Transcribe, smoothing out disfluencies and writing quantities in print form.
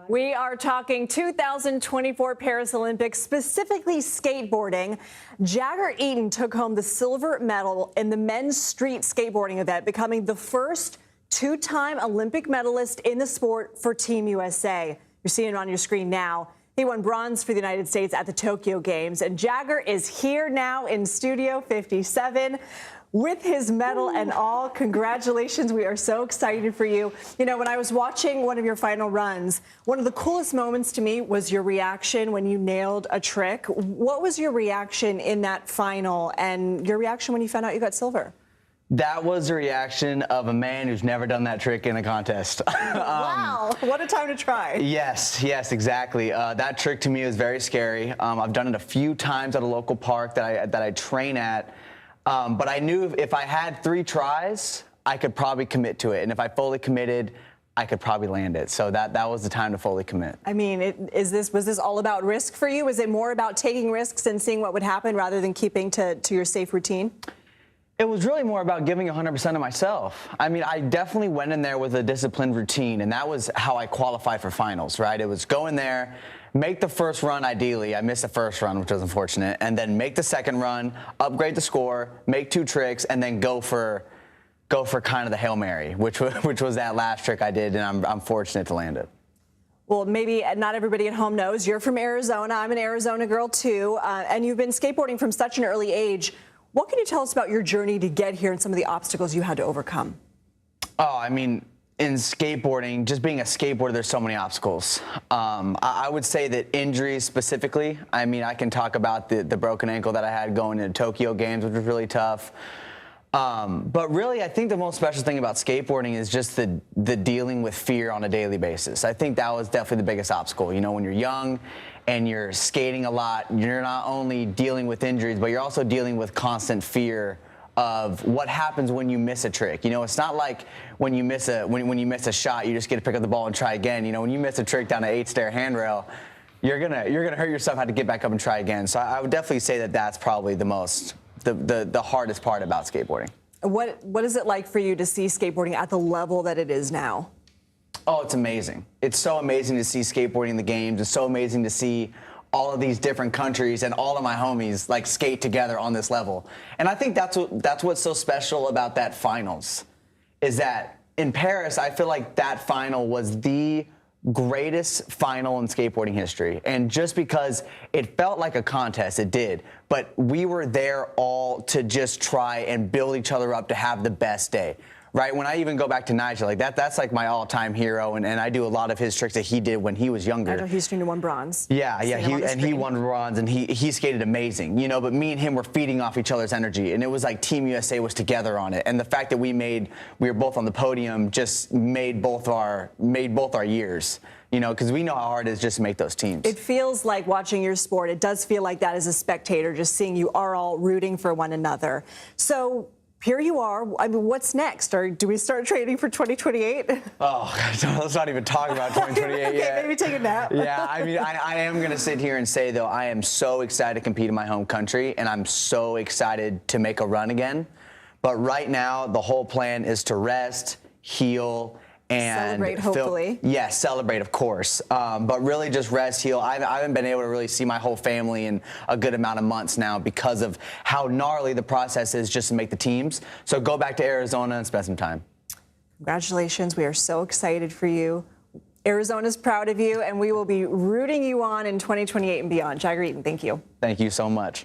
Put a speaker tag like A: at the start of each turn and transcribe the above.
A: We are talking 2024 Paris Olympics, specifically skateboarding. Jagger Eaton took home the silver medal in the men's street skateboarding event, becoming the first two-time Olympic medalist in the sport for Team USA. You're seeing it on your screen now. He won bronze for the United States at the Tokyo Games, and Jagger is here now in Studio 57 with his medal and all. Congratulations. We are so excited for you. You know, when I was watching one of your final runs, one of the coolest moments to me was your reaction when you nailed a trick. What was your reaction in that final and your reaction when you found out you got silver?
B: That was the reaction of a man who's never done that trick in a contest.
A: Wow, what a time to try.
B: Yes, exactly. That trick to me is very scary. I've done it a few times at a local park that I train at. But I knew if I had 3 tries, I could probably commit to it. And if I fully committed, I could probably land it. So that was the time to fully commit.
A: I mean, was this all about risk for you? Was it more about taking risks and seeing what would happen rather than keeping to your safe routine?
B: It was really more about giving 100% of myself. I mean, I definitely went in there with a disciplined routine, and that was how I qualified for finals, right? It was go in there, make the first run ideally. I missed the first run, which was unfortunate, and then make the second run, upgrade the score, make 2 tricks, and then go for kind of the Hail Mary, which was that last trick I did, and I'm fortunate to land it.
A: Well, maybe not everybody at home knows you're from Arizona. I'm an Arizona girl too, and you've been skateboarding from such an early age. What can you tell us about your journey to get here and some of the obstacles you had to overcome? Oh,
B: I mean, in skateboarding, just being a skateboarder, there's so many obstacles. I would say that injuries specifically, I mean, I can talk about the broken ankle that I had going into Tokyo Games, which was really tough. But really, I think the most special thing about skateboarding is just the dealing with fear on a daily basis. I think that was definitely the biggest obstacle. You know, when you're young and you're skating a lot, you're not only dealing with injuries, but you're also dealing with constant fear of what happens when you miss a trick. You know, it's not like when you miss a shot, you just get to pick up the ball and try again. You know, when you miss a trick down an 8-stair handrail, you're gonna hurt yourself, have to get back up and try again. So I would definitely say that that's probably the hardest part about skateboarding.
A: What is it like for you to see skateboarding at the level that it is now?
B: Oh, it's amazing. It's so amazing to see skateboarding in the games. It's so amazing to see all of these different countries and all of my homies like skate together on this level. And I think that's what's so special about that finals, is that in Paris, I feel like that final was the greatest final in skateboarding history. And just because it felt like a contest, it did, but we were there all to just try and build each other up to have the best day. Right, when I even go back to Nigel, like that's like my all-time hero, and I do a lot of his tricks that he did when he was younger.
A: I know Houston won bronze.
B: Yeah, he won bronze, and he skated amazing, you know. But me and him were feeding off each other's energy, and it was like Team USA was together on it. And the fact that we were both on the podium just made both our years. You know, because we know how hard it is just to make those teams.
A: It feels like watching your sport. It does feel like that as a spectator, just seeing you are all rooting for one another. So here you are. I mean, what's next? Or do we start training for 2028?
B: Oh, let's not even talk about 2028
A: okay,
B: yet.
A: maybe take a nap.
B: Yeah, I mean, I am going to sit here and say, though, I am so excited to compete in my home country, and I'm so excited to make a run again. But right now, the whole plan is to rest, heal, and
A: celebrate, hopefully.
B: Yes, celebrate, of course. But really just rest, heal. I haven't been able to really see my whole family in a good amount of months now because of how gnarly the process is just to make the teams. So go back to Arizona and spend some time.
A: Congratulations. We are so excited for you. Arizona's proud of you, and we will be rooting you on in 2028 and beyond. Jagger Eaton, thank you.
B: Thank you so much.